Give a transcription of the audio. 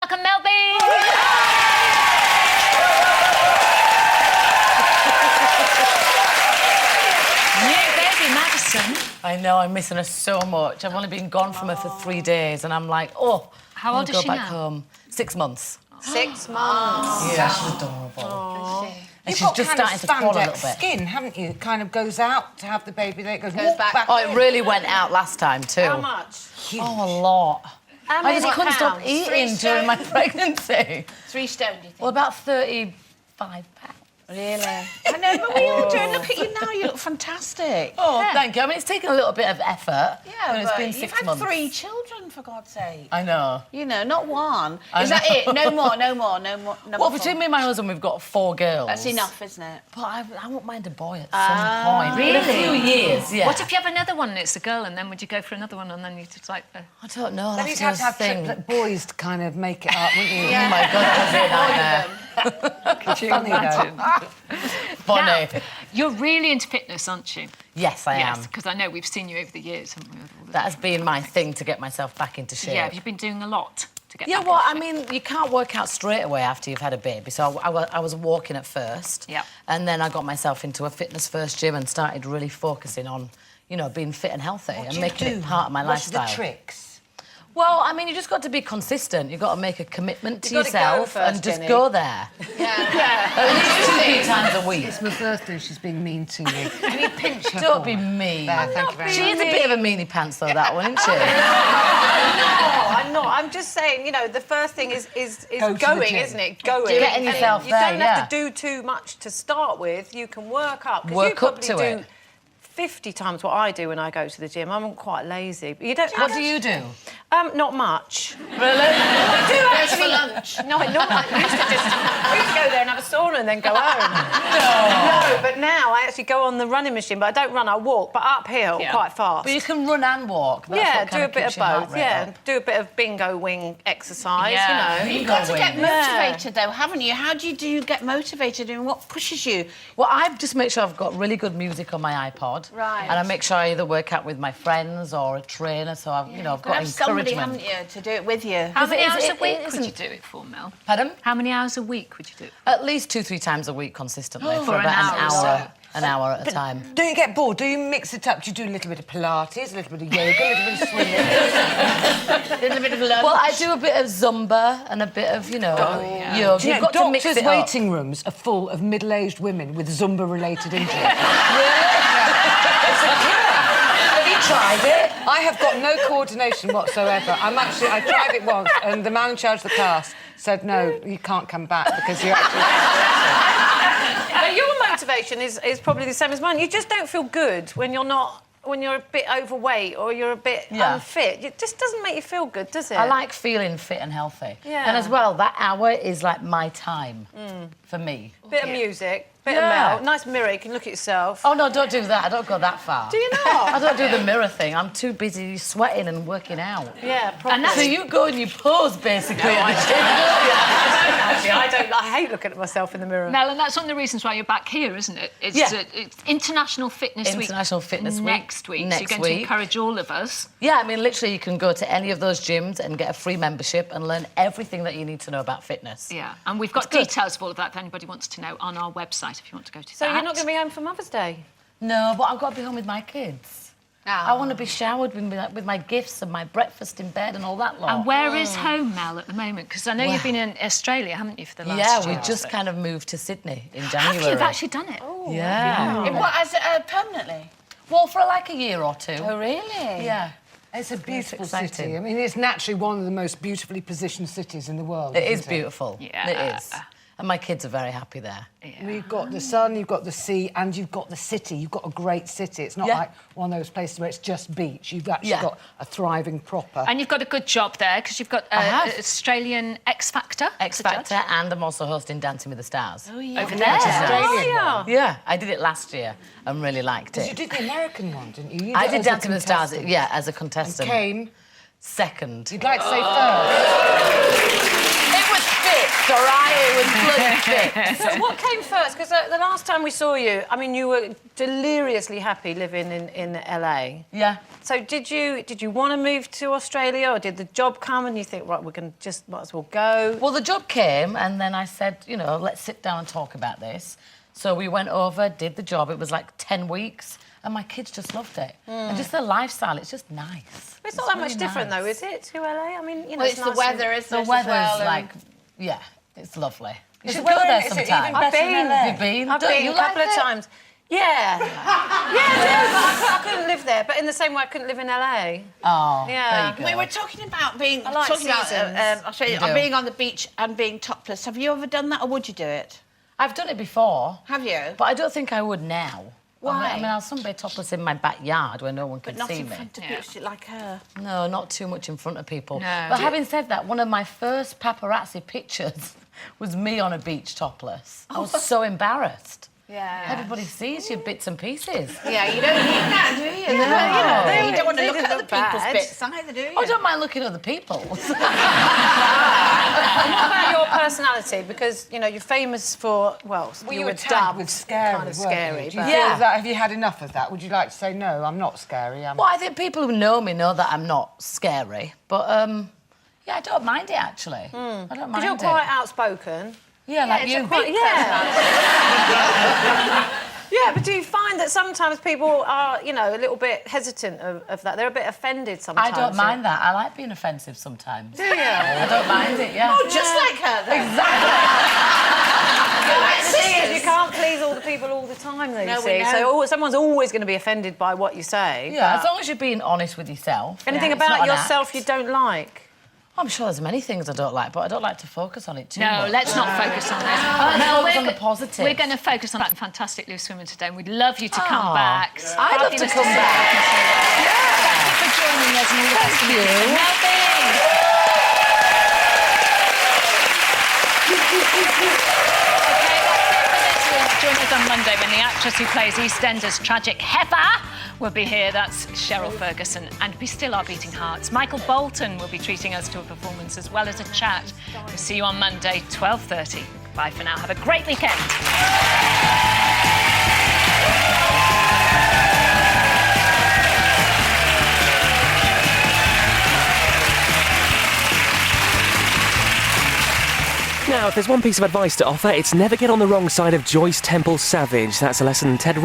welcome Mel B. New baby Madison. I know, I'm missing her so much. I've only been gone from her for 3 days, and I'm like, oh, how old is she go back now? home. 6 months. 6 months. Yeah, she's adorable. And You've she's got just kind of starting to crawl a little spandex bit. skin, haven't you? It kind of goes out to have the baby, then it goes back Oh, in. it really went out last time too. How much? Oh, a lot. How I just many couldn't stop pounds? eating 3 during my stone? pregnancy. 3 stone, do you think? Well, about 35 pounds. Really? I know, but we all do. Look at you now. You look fantastic. Oh, thank you. I mean, it's taken a little bit of effort. Yeah, but it's been you've 6 had months. 3 children, for God's sake. I know. You know, not one. I Is that know. it? No more, no more, no more. Number Well, 4. between me and my husband, we've got 4 girls. That's enough, isn't it? But I won't mind a boy at some point. Really? In a few years, yeah. What if you have another one and it's a girl, and then would you go for another one and then you just like... I don't know. Then you'd have to have triplet boys to kind of make it up, wouldn't you? Oh, my God, that was a nightmare. Could you imagine? Funny. Now, you're really into fitness, aren't you? Yes, I am. Yes, because I know we've seen you over the years, haven't we? That has been my thing to get myself back into shape. Yeah, have you been doing a lot to get Yeah, back well, I into shape? mean, you can't work out straight away after you've had a baby. So I was walking at first. Yeah. And then I got myself into a fitness first gym and started really focusing on, you know, being fit and healthy and making it part of my lifestyle. What's the tricks? Well, I mean, you just got to be consistent. You've got to make a commitment to You've got to go yourself first, and just Jenny. go there. Yeah. At least 2 times a week. It's my birthday, she's being mean to you. Can you pinch her? Don't be mean. There, thank you very She much. is a bit of a meanie pants, though, that one, isn't she? I'm not. I'm just saying, you know, the first thing is Go to the going, gym. isn't it? Going. Getting And yourself you there, don't yeah. have to do too much to start with. You can work up. 'Cause Work you up probably to do it. 50 times what I do when I go to the gym. I'm quite lazy. But you don't. What do you do? Not much. Really? I do Where's actually. for lunch? No, not. I used to go there and have a sauna and then go home. No, but now I actually go on the running machine. But I don't run. I walk, but uphill Yeah. quite fast. But you can run and walk. That's yeah, what do kind a bit keeps of your heart both. rate Yeah, up. do a bit of bingo wing exercise. Yeah. You know. You've got to get wing. motivated, though, haven't you? How do you get motivated and what pushes you? Well, I just make sure I've got really good music on my iPod. Right. And I make sure I either work out with my friends or a trainer, so I've, you know, I've You've got got to have somebody, encouragement. haven't you, to do it with you? How many Because hours it- a week it would you isn't- do it for, Mel? Pardon? How many hours a week would you do it? At least 2-3 times a week consistently for For an about hour or so. an hour at a time. Don't you get bored? Do you mix it up? Do you do a little bit of Pilates, a little bit of yoga, a little bit of swimming? A little bit of lunch. Well, I do a bit of Zumba and a bit of, you know, yoga. Do you You've know, got to mix doctors' it up. waiting rooms are full of middle-aged women with Zumba-related injuries. Have you tried it? I have got no coordination whatsoever. I tried it once, and the man in charge of the class said, no, you can't come back because you're actually... But your motivation is probably the same as mine. You just don't feel good when you're not. When you're a bit overweight or you're a bit unfit. It just doesn't make you feel good, does it? I like feeling fit and healthy. Yeah. And as well, that hour is like my time for me. Bit of music, bit Yeah. of Mel, nice mirror, you can look at yourself. Oh, no, don't do that. I don't go that far. Do you not? I don't do the mirror thing. I'm too busy sweating and working out. Yeah, probably. And that's- So you go and you pose, basically. I don't. I hate looking at myself in the mirror. Mel, and that's one of the reasons why you're back here, isn't it? It's, Yeah. It's International Fitness Week. International Fitness Week. Next week. So Next you're going week. to encourage all of us. Yeah, I mean, literally, you can go to any of those gyms and get a free membership and learn everything that you need to know about fitness. Yeah, and we've got It's good. details of all of that if anybody wants to know on our website if you want to go to So that. you're not going to be home for Mother's Day? No, but I've got to be home with my kids. I want to be showered with my gifts and my breakfast in bed and all that lot. And where is home, Mel, at the moment? Because I know you've been in Australia, haven't you, for the last Yeah, year? we just kind of moved to Sydney in Have January. you? You've actually done it? Oh. Yeah. What, as permanently? Well, for like a year or two. Oh, really? Yeah. It's a beautiful exciting. city. I mean, it's naturally one of the most beautifully positioned cities in the world. It is isn't beautiful. Yeah. It is. And my kids are very happy there. You've got the sun, you've got the sea, and you've got the city. You've got a great city. It's not Yeah. like one of those places where it's just beach. You've actually Yeah. got a thriving proper. And you've got a good job there because you've got have. Australian X Factor. X to judge. Factor, and I'm also hosting Dancing with the Stars. Oh, yeah. Over there. Australian yeah. one. Yeah, I did it last year and really liked You it. did the American one, didn't you? I it did as a Dancing with the Stars, contestant. yeah, as a And contestant. came. Second. You'd like to say first. It was fixed, all right? It was bloody So what came first? Because the last time we saw you, I mean, you were deliriously happy living in LA. Yeah. So did you want to move to Australia, or did the job come and you think, right, we're going to just might as well go? Well, the job came, and then I said, you know, let's sit down and talk about this. So we went over, did the job. It was like 10 weeks, and my kids just loved it. And just the lifestyle, it's just nice. It's not that much different, though, is it, to LA? I mean, you know, Well, it's the nice weather, isn't The it? weather's as well, like, yeah, it's lovely. You should well, go there is it even sometime. better I've been. in LA? Have you been? I've Don't been you a couple like of it? times. Yeah. Yeah, I couldn't live there, but in the same way I couldn't live in LA. Oh, Yeah. there you go. We were talking about being I like seasons. Australia, You do. being on the beach and being topless. Have you ever done that, or would you do it? I've done it before. Have you? But I don't think I would now. Why? I mean, I'll sunbathe topless in my backyard where no one can But not see in me. front of people like her. No, not too much in front of people. No. But having said that, one of my first paparazzi pictures was me on a beach topless. I was so embarrassed. Yeah. Everybody sees your bits and pieces. Yeah, you don't need that, do you? No. You don't want to They look at didn't other look people's bad. bits either, do you? I don't mind looking at other people's. What about your personality? Because, you know, you're famous for, well, Well, you you were were tagged dubbed with scary, kind of weren't you? scary. Do you but- feel Yeah. that? Have you had enough of that? Would you like to say, no, I'm not scary? Well, I think people who know me know that I'm not scary. But, yeah, I don't mind it, actually. I don't mind Because you're it. quite outspoken. Yeah, like it's you. a quite- Yeah, but do you find that sometimes people are, you know, a little bit hesitant of that? They're a bit offended I sometimes. don't mind that. I like being offensive sometimes. Do you? I don't mind it, yeah. Just like her, though. The thing is, you can't please all the people all the time, though, No, you we see. know. So someone's always going to be offended by what you say. Yeah, but as long as you're being honest with yourself. anything It's not about an yourself act. you don't like? I'm sure there's many things I don't like, but I don't like to focus on it too No, much. let's not focus on that. I like to focus on the go- positive. We're going to focus on that fantastic loose women today, and we'd love you to come Oh, back. I'd love to Fabulous come see back. you. Thank you for joining us. And all the best Thank to you. Mel B. Okay, that's it for this week. Join us on Monday when the actress who plays EastEnders' tragic Heifer will be here. That's Cheryl Ferguson. And Be Still Our Beating Hearts. Michael Bolton will be treating us to a performance as well as a chat. We'll see you on Monday, 12:30. Bye for now. Have a great weekend. Now, if there's one piece of advice to offer, it's never get on the wrong side of Joyce Temple Savage. That's a lesson Ted